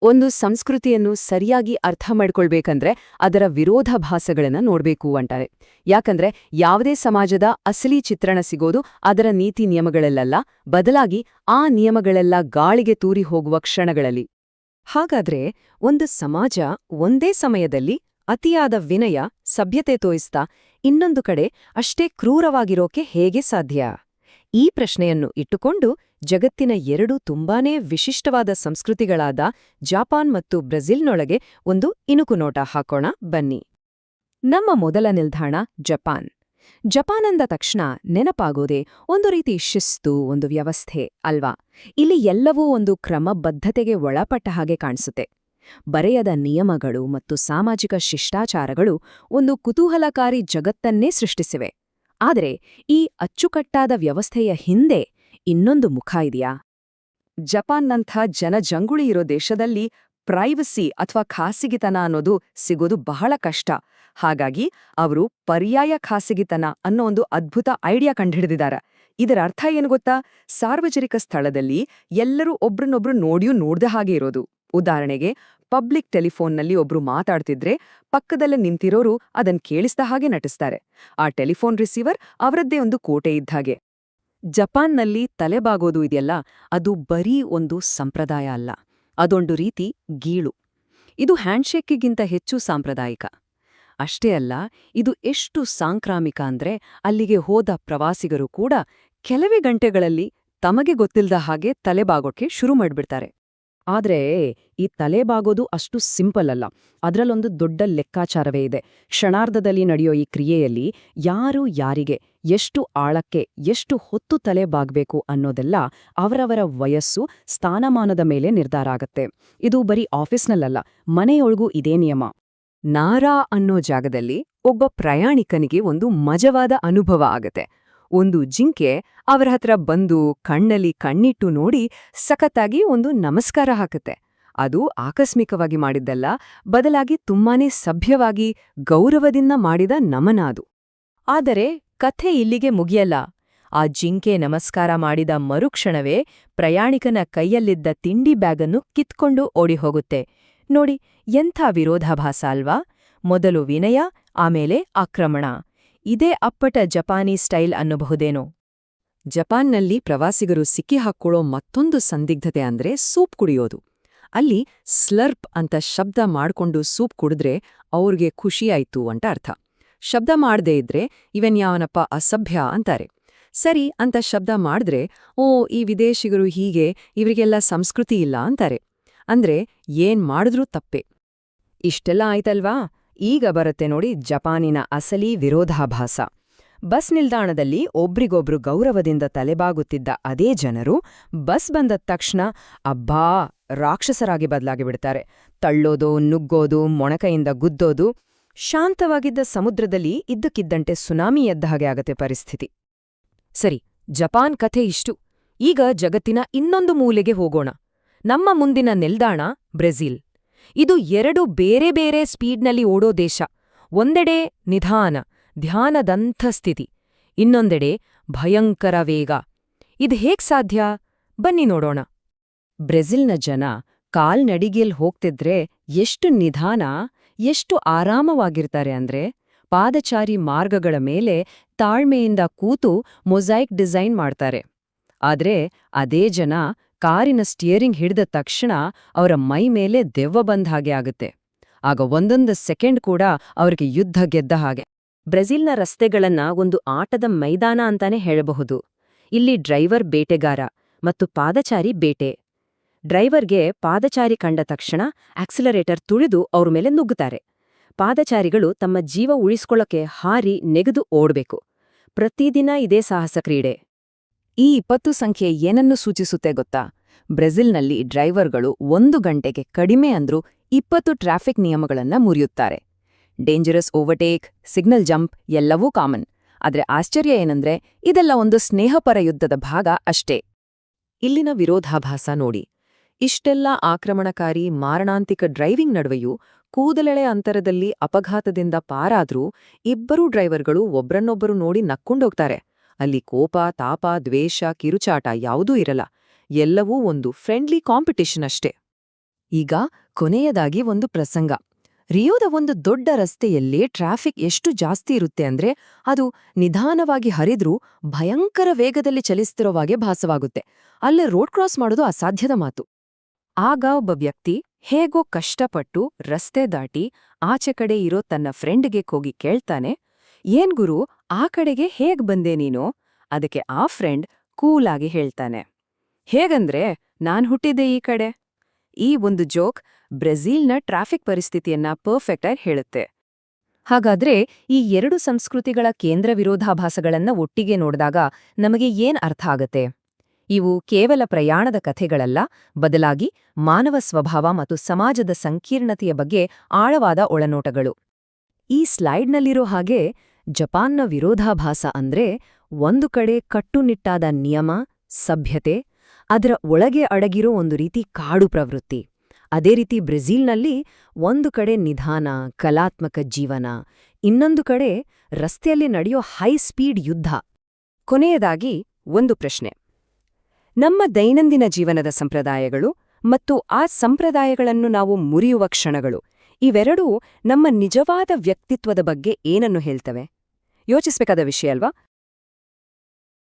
ಒಂದು ಸಂಸ್ಕೃತಿಯನ್ನು ಸರಿಯಾಗಿ ಅರ್ಥ ಮಾಡ್ಕೊಳ್ಬೇಕಂದ್ರೆ ಅದರ ವಿರೋಧಾಭಾಸಗಳನ್ನ ನೋಡ್ಬೇಕು ಅಂತಾರೆ. ಯಾಕಂದ್ರೆ ಯಾವುದೇ ಸಮಾಜದ ಅಸಲಿ ಚಿತ್ರಣ ಸಿಗೋದು ಅದರ ನೀತಿ ನಿಯಮಗಳಲ್ಲ, ಬದಲಾಗಿ ಆ ನಿಯಮಗಳೆಲ್ಲ ಗಾಳಿಗೆ ತೂರಿ ಹೋಗುವ ಕ್ಷಣಗಳಲ್ಲಿ. ಹಾಗಾದ್ರೆ ಒಂದು ಸಮಾಜ ಒಂದೇ ಸಮಯದಲ್ಲಿ ಅತಿಯಾದ ವಿನಯ, ಸಭ್ಯತೆ ತೋರಿಸ್ತಾ ಇನ್ನೊಂದು ಕಡೆ ಅಷ್ಟೇ ಕ್ರೂರವಾಗಿರೋಕೆ ಹೇಗೆ ಸಾಧ್ಯ? ಈ ಪ್ರಶ್ನೆಯನ್ನು ಇಟ್ಟುಕೊಂಡು ಜಗತ್ತಿನ ಎರಡು ತುಂಬಾನೇ ವಿಶಿಷ್ಟವಾದ ಸಂಸ್ಕೃತಿಗಳಾದ ಜಪಾನ್ ಮತ್ತು ಬ್ರೆಜಿಲ್ನೊಳಗೆ ಒಂದು ಇಣುಕುನೋಟ ಹಾಕೋಣ ಬನ್ನಿ. ನಮ್ಮ ಮೊದಲ ನಿಲ್ದಾಣ ಜಪಾನ್. ಜಪಾನ್ ಅಂದ ತಕ್ಷಣ ನೆನಪಾಗೋದೇ ಒಂದು ರೀತಿ ಶಿಸ್ತು, ಒಂದು ವ್ಯವಸ್ಥೆ ಅಲ್ವಾ? ಇಲ್ಲಿ ಎಲ್ಲವೂ ಒಂದು ಕ್ರಮಬದ್ಧತೆಗೆ ಒಳಪಟ್ಟ ಹಾಗೆ ಕಾಣಿಸುತ್ತೆ. ಬರೆಯದ ನಿಯಮಗಳು ಮತ್ತು ಸಾಮಾಜಿಕ ಶಿಷ್ಟಾಚಾರಗಳು ಒಂದು ಕುತೂಹಲಕಾರಿ ಜಗತ್ತನ್ನೇ ಸೃಷ್ಟಿಸಿವೆ. ಆದರೆ ಈ ಅಚ್ಚುಕಟ್ಟಾದ ವ್ಯವಸ್ಥೆಯ ಹಿಂದೆ ಇನ್ನೊಂದು ಮುಖ ಇದೆಯಾ? ಜಪಾನ್ನಂಥ ಜನಜಂಗುಳಿ ಇರೋ ದೇಶದಲ್ಲಿ ಪ್ರೈವಸಿ ಅಥವಾ ಖಾಸಗಿತನ ಅನ್ನೋದು ಸಿಗೋದು ಬಹಳ ಕಷ್ಟ. ಹಾಗಾಗಿ ಅವರು ಪರ್ಯಾಯ ಖಾಸಗಿತನ ಅನ್ನೋ ಒಂದು ಅದ್ಭುತ ಐಡಿಯಾ ಕಂಡುಹಿಡಿದಿದ್ದಾರೆ. ಇದರ ಅರ್ಥ ಏನು ಗೊತ್ತಾ? ಸಾರ್ವಜನಿಕ ಸ್ಥಳದಲ್ಲಿ ಎಲ್ಲರೂ ಒಬ್ರನ್ನೊಬ್ರು ನೋಡಿಯೂ ನೋಡ್ದ ಹಾಗೆ ಇರೋದು. ಉದಾಹರಣೆಗೆ, ಪಬ್ಲಿಕ್ ಟೆಲಿಫೋನ್ನಲ್ಲಿ ಒಬ್ರು ಮಾತಾಡ್ತಿದ್ರೆ ಪಕ್ಕದಲ್ಲೇ ನಿಂತಿರೋರು ಅದನ್ ಕೇಳಿಸ್ದ ಹಾಗೆ ನಟಿಸ್ತಾರೆ. ಆ ಟೆಲಿಫೋನ್ ರಿಸೀವರ್ ಅವರದ್ದೇ ಒಂದು ಕೋಟೆ ಇದ್ಹಾಗೆ. ಜಪಾನ್ನಲ್ಲಿ ತಲೆಬಾಗೋದು ಇದೆಯಲ್ಲ, ಅದು ಬರೀ ಒಂದು ಸಂಪ್ರದಾಯ ಅಲ್ಲ, ಅದೊಂದು ರೀತಿ ಗೀಳು. ಇದು ಹ್ಯಾಂಡ್ಶೇಕಿಗಿಂತ ಹೆಚ್ಚು ಸಾಂಪ್ರದಾಯಿಕ. ಅಷ್ಟೇ ಅಲ್ಲ, ಇದು ಎಷ್ಟು ಸಾಂಕ್ರಾಮಿಕ ಅಂದ್ರೆ ಅಲ್ಲಿಗೆ ಹೋದ ಪ್ರವಾಸಿಗರು ಕೂಡ ಕೆಲವೇ ಗಂಟೆಗಳಲ್ಲಿ ತಮಗೆ ಗೊತ್ತಿಲ್ಲದ ಹಾಗೆ ತಲೆಬಾಗೋಕೆ ಶುರು ಮಾಡ್ಬಿಡ್ತಾರೆ. ಆದ್ರೆ ಈ ತಲೆಬಾಗೋದು ಅಷ್ಟು ಸಿಂಪಲ್ ಅಲ್ಲ. ಅದರಲ್ಲೊಂದು ದೊಡ್ಡ ಲೆಕ್ಕಾಚಾರವೇ ಇದೆ. ಕ್ಷಣಾರ್ಧದಲ್ಲಿ ನಡೆಯೋ ಈ ಕ್ರಿಯೆಯಲ್ಲಿ ಯಾರು ಯಾರಿಗೆ ಎಷ್ಟು ಆಳಕ್ಕೆ ಎಷ್ಟು ಹೊತ್ತು ತಲೆಬಾಗ್ಬೇಕು ಅನ್ನೋದೆಲ್ಲ ಅವರವರ ವಯಸ್ಸು, ಸ್ಥಾನಮಾನದ ಮೇಲೆ ನಿರ್ಧಾರ ಆಗತ್ತೆ. ಇದು ಬರೀ ಆಫೀಸ್ನಲ್ಲಲ್ಲ, ಮನೆಯೊಳಗೂ ಇದೇ ನಿಯಮ. ನಾರಾ ಅನ್ನೋ ಜಾಗದಲ್ಲಿ ಒಬ್ಬ ಪ್ರಯಾಣಿಕನಿಗೆ ಒಂದು ಮಜವಾದ ಅನುಭವ ಆಗತ್ತೆ. ಒಂದು ಜಿಂಕೆ ಅವರ ಹತ್ರ ಬಂದು ಕಣ್ಣಲ್ಲಿ ಕಣ್ಣಿಟ್ಟು ನೋಡಿ ಸಖತ್ತಾಗಿ ಒಂದು ನಮಸ್ಕಾರ ಹಾಕತ್ತೆ. ಅದು ಆಕಸ್ಮಿಕವಾಗಿ ಮಾಡಿದ್ದಲ್ಲ, ಬದಲಾಗಿ ತುಂಬಾನೇ ಸಭ್ಯವಾಗಿ ಗೌರವದಿಂದ ಮಾಡಿದ ನಮನ ಅದು. ಆದರೆ ಕಥೆ ಇಲ್ಲಿಗೆ ಮುಗಿಯಲ್ಲ. ಆ ಜಿಂಕೆ ನಮಸ್ಕಾರ ಮಾಡಿದ ಮರುಕ್ಷಣವೇ ಪ್ರಯಾಣಿಕನ ಕೈಯಲ್ಲಿದ್ದ ತಿಂಡಿ ಬ್ಯಾಗನ್ನು ಕಿತ್ಕೊಂಡು ಓಡಿಹೋಗುತ್ತೆ. ನೋಡಿ, ಎಂಥ ವಿರೋಧಾಭಾಸ ಅಲ್ವಾ? ಮೊದಲು ವಿನಯ, ಆಮೇಲೆ ಆಕ್ರಮಣ. ಇದೇ ಅಪ್ಪಟ ಜಪಾನಿ ಸ್ಟೈಲ್ ಅನ್ನಬಹುದೇನೋ. ಜಪಾನ್ನಲ್ಲಿ ಪ್ರವಾಸಿಗರು ಸಿಕ್ಕಿಹಾಕ್ಕೊಳ್ಳೋ ಮತ್ತೊಂದು ಸಂದಿಗ್ಧತೆ ಅಂದ್ರೆ ಸೂಪ್ ಕುಡಿಯೋದು. ಅಲ್ಲಿ ಸ್ಲರ್ಪ್ ಅಂತ ಶಬ್ದ ಮಾಡ್ಕೊಂಡು ಸೂಪ್ ಕುಡಿದ್ರೆ ಅವ್ರಿಗೆ ಖುಷಿಯಾಯ್ತು ಅಂತ ಅರ್ಥ. ಶಬ್ದ ಮಾಡದೇ ಇದ್ರೆ ಇವನ್ಯಾವನಪ್ಪ ಅಸಭ್ಯ ಅಂತಾರೆ. ಸರಿ ಅಂತ ಶಬ್ದ ಮಾಡಿದ್ರೆ ಈ ವಿದೇಶಿಗರು ಹೀಗೆ, ಇವರಿಗೆಲ್ಲ ಸಂಸ್ಕೃತಿ ಇಲ್ಲ ಅಂತಾರೆ. ಅಂದ್ರೆ ಏನ್ ಮಾಡಿದ್ರೂ ತಪ್ಪೆ. ಇಷ್ಟೆಲ್ಲ ಆಯ್ತಲ್ವಾ? ಈಗ ಬರುತ್ತೆ ನೋಡಿ ಜಪಾನಿನ ಅಸಲಿ ವಿರೋಧಾಭಾಸ. ಬಸ್ ನಿಲ್ದಾಣದಲ್ಲಿ ಒಬ್ರಿಗೊಬ್ರು ಗೌರವದಿಂದ ತಲೆಬಾಗುತ್ತಿದ್ದ ಅದೇ ಜನರು ಬಸ್ ಬಂದ ತಕ್ಷಣ ಅಬ್ಬಾ ರಾಕ್ಷಸರಾಗಿ ಬದಲಾಗಿಬಿಡ್ತಾರೆ. ತಳ್ಳೋದು, ನುಗ್ಗೋದು, ಮೊಣಕೈಯಿಂದ ಗುದ್ದೋದು. ಶಾಂತವಾಗಿದ್ದ ಸಮುದ್ರದಲ್ಲಿ ಇದ್ದಕ್ಕಿದ್ದಂತೆ ಸುನಾಮಿ ಎದ್ದ ಹಾಗೆ ಆಗತ್ತೆ ಪರಿಸ್ಥಿತಿ. ಸರಿ, ಜಪಾನ್ ಕಥೆ ಇಷ್ಟು. ಈಗ ಜಗತ್ತಿನ ಇನ್ನೊಂದು ಮೂಲೆಗೆ ಹೋಗೋಣ. ನಮ್ಮ ಮುಂದಿನ ನಿಲ್ದಾಣ ಬ್ರೆಜಿಲ್. ಇದು ಎರಡು ಬೇರೆ ಬೇರೆ ಸ್ಪೀಡ್ನಲ್ಲಿ ಓಡೋ ದೇಶ. ಒಂದೆಡೆ ನಿಧಾನ, ಧ್ಯಾನದಂಥ ಸ್ಥಿತಿ, ಇನ್ನೊಂದೆಡೆ ಭಯಂಕರ ವೇಗ. ಇದು ಹೇಗ್ ಸಾಧ್ಯ? ಬನ್ನಿ ನೋಡೋಣ. ಬ್ರೆಜಿಲ್ನ ಜನ ಕಾಲ್ನಡಿಗೆಲ್ ಹೋಗ್ತಿದ್ರೆ ಎಷ್ಟು ನಿಧಾನ, ಎಷ್ಟು ಆರಾಮವಾಗಿರ್ತಾರೆ ಅಂದ್ರೆ ಪಾದಚಾರಿ ಮಾರ್ಗಗಳ ಮೇಲೆ ತಾಳ್ಮೆಯಿಂದ ಕೂತು ಮೊಸೈಕ್ ಡಿಸೈನ್ ಮಾಡ್ತಾರೆ. ಆದ್ರೆ ಅದೇ ಜನ ಕಾರಿನ ಸ್ಟಿಯರಿಂಗ್ ಹಿಡಿದ ತಕ್ಷಣ ಅವರ ಮೈ ಮೇಲೆ ದೆವ್ವ ಬಂದ ಹಾಗೆ ಆಗುತ್ತೆ. ಆಗ ಒಂದೊಂದು ಸೆಕೆಂಡ್ ಕೂಡ ಅವರಿಗೆ ಯುದ್ಧ ಗೆದ್ದ ಹಾಗೆ. ಬ್ರೆಜಿಲ್ನ ರಸ್ತೆಗಳನ್ನ ಒಂದು ಆಟದ ಮೈದಾನ ಅಂತಾನೆ ಹೇಳಬಹುದು. ಇಲ್ಲಿ ಡ್ರೈವರ್ ಬೇಟೆಗಾರ ಮತ್ತು ಪಾದಚಾರಿ ಬೇಟೆ. ಡ್ರೈವರ್ಗೆ ಪಾದಚಾರಿ ಕಂಡ ತಕ್ಷಣ ಆಕ್ಸಿಲರೇಟರ್ ತುಳಿದು ಅವ್ರ ಮೇಲೆ ನುಗ್ಗುತ್ತಾರೆ. ಪಾದಚಾರಿಗಳು ತಮ್ಮ ಜೀವ ಉಳಿಸ್ಕೊಳ್ಳೋಕೆ ಹಾರಿ ನೆಗೆದು ಓಡ್ಬೇಕು. ಪ್ರತಿದಿನ ಇದೇ ಸಾಹಸ ಕ್ರೀಡೆ. ಈ 20 ಸಂಖ್ಯೆ ಏನನ್ನು ಸೂಚಿಸುತ್ತೆ ಗೊತ್ತಾ? ಬ್ರೆಜಿಲ್ನಲ್ಲಿ ಡ್ರೈವರ್ಗಳು 1 ಗಂಟೆಗೆ ಕಡಿಮೆ ಅಂದ್ರೂ 20 ಟ್ರಾಫಿಕ್ ನಿಯಮಗಳನ್ನ ಮುರಿಯುತ್ತಾರೆ. ಡೇಂಜರಸ್ ಓವರ್ಟೇಕ್, ಸಿಗ್ನಲ್ ಜಂಪ್ ಎಲ್ಲವೂ ಕಾಮನ್. ಆದ್ರೆ ಆಶ್ಚರ್ಯ ಏನಂದ್ರೆ ಇದೆಲ್ಲ ಒಂದು ಸ್ನೇಹಪರ ಯುದ್ಧದ ಭಾಗ ಅಷ್ಟೇ. ಇಲ್ಲಿನ ವಿರೋಧಾಭಾಸ ನೋಡಿ. ಇಷ್ಟೆಲ್ಲ ಆಕ್ರಮಣಕಾರಿ, ಮಾರಣಾಂತಿಕ ಡ್ರೈವಿಂಗ್ ನಡುವೆಯೂ ಕೂದಲೆಳೆ ಅಂತರದಲ್ಲಿ ಅಪಘಾತದಿಂದ ಪಾರಾದ್ರೂ ಇಬ್ಬರೂ ಡ್ರೈವರ್ಗಳು ಒಬ್ರನ್ನೊಬ್ಬರು ನೋಡಿ ನಕ್ಕೊಂಡೋಗ್ತಾರೆ. ಅಲ್ಲಿ ಕೋಪ, ತಾಪ, ದ್ವೇಷ, ಕಿರುಚಾಟ ಯಾವುದೂ ಇರಲ್ಲ. ಎಲ್ಲವೂ ಒಂದು ಫ್ರೆಂಡ್ಲಿ ಕಾಂಪಿಟಿಷನ್ ಅಷ್ಟೇ. ಈಗ ಕೊನೆಯದಾಗಿ ಒಂದು ಪ್ರಸಂಗ. ರಿಯೋದ ಒಂದು ದೊಡ್ಡ ರಸ್ತೆಯಲ್ಲಿ ಟ್ರಾಫಿಕ್ ಎಷ್ಟು ಜಾಸ್ತಿ ಇರುತ್ತೆ ಅಂದ್ರೆ ಅದು ನಿಧಾನವಾಗಿ ಹರಿದ್ರೂ ಭಯಂಕರ ವೇಗದಲ್ಲಿ ಚಲಿಸ್ತಿರೋವಾಗೆ ಭಾಸವಾಗುತ್ತೆ. ಅಲ್ಲಿ ರೋಡ್ ಕ್ರಾಸ್ ಮಾಡೋದು ಅಸಾಧ್ಯದ ಮಾತು. ಆಗ ಒಬ್ಬ ವ್ಯಕ್ತಿ ಹೇಗೋ ಕಷ್ಟಪಟ್ಟು ರಸ್ತೆ ದಾಟಿ ಆಚೆ ಕಡೆ ಇರೋ ತನ್ನ ಫ್ರೆಂಡ್ಗೆ ಹೋಗಿ ಕೇಳ್ತಾನೆ, ಏನ್ ಗುರು, ಆ ಕಡೆಗೆ ಹೇಗ್ ಬಂದೆ ನೀನು? ಅದಕ್ಕೆ ಆ ಫ್ರೆಂಡ್ ಕೂಲಾಗಿ ಹೇಳ್ತಾನೆ, ಹೇಗಂದ್ರೆ ನಾನ್ ಹುಟ್ಟಿದ್ದೆ ಈ ಕಡೆ. ಈ ಒಂದು ಜೋಕ್ ಬ್ರೆಜಿಲ್ನ ಟ್ರಾಫಿಕ್ ಪರಿಸ್ಥಿತಿಯನ್ನ ಪರ್ಫೆಕ್ಟ್ ಆಗಿ ಹೇಳುತ್ತೆ. ಹಾಗಾದ್ರೆ ಈ ಎರಡು ಸಂಸ್ಕೃತಿಗಳ ಕೇಂದ್ರ ವಿರೋಧಾಭಾಸಗಳನ್ನ ಒಟ್ಟಿಗೆ ನೋಡಿದಾಗ ನಮಗೆ ಏನ್ ಅರ್ಥ ಆಗತ್ತೆ? ಇವು ಕೇವಲ ಪ್ರಯಾಣದ ಕಥೆಗಳಲ್ಲ, ಬದಲಾಗಿ ಮಾನವ ಸ್ವಭಾವ ಮತ್ತು ಸಮಾಜದ ಸಂಕೀರ್ಣತೆಯ ಬಗ್ಗೆ ಆಳವಾದ ಒಳನೋಟಗಳು. ಈ ಸ್ಲೈಡ್ನಲ್ಲಿರೋ ಹಾಗೆ ಜಪಾನ್ನ ವಿರೋಧಾಭಾಸ ಅಂದ್ರೆ ಒಂದು ಕಡೆ ಕಟ್ಟುನಿಟ್ಟಾದ ನಿಯಮ, ಸಭ್ಯತೆ, ಅದರ ಒಳಗೆ ಅಡಗಿರೋ ಒಂದು ರೀತಿ ಕಾಡು ಪ್ರವೃತ್ತಿ. ಅದೇ ರೀತಿ ಬ್ರೆಜಿಲ್ನಲ್ಲಿ ಒಂದು ಕಡೆ ನಿಧಾನ, ಕಲಾತ್ಮಕ ಜೀವನ, ಇನ್ನೊಂದು ಕಡೆ ರಸ್ತೆಯಲ್ಲಿ ನಡೆಯೋ ಹೈ ಸ್ಪೀಡ್ ಯುದ್ಧ. ಕೊನೆಯದಾಗಿ ಒಂದು ಪ್ರಶ್ನೆ. ನಮ್ಮ ದೈನಂದಿನ ಜೀವನದ ಸಂಪ್ರದಾಯಗಳು ಮತ್ತು ಆ ಸಂಪ್ರದಾಯಗಳನ್ನು ನಾವು ಮುರಿಯುವ ಕ್ಷಣಗಳು, ಇವೆರಡೂ ನಮ್ಮ ನಿಜವಾದ ವ್ಯಕ್ತಿತ್ವದ ಬಗ್ಗೆ ಏನನ್ನು ಹೇಳ್ತವೆ? ಯೋಚಿಸ್ಬೇಕಾದ ವಿಷಯ ಅಲ್ವಾ?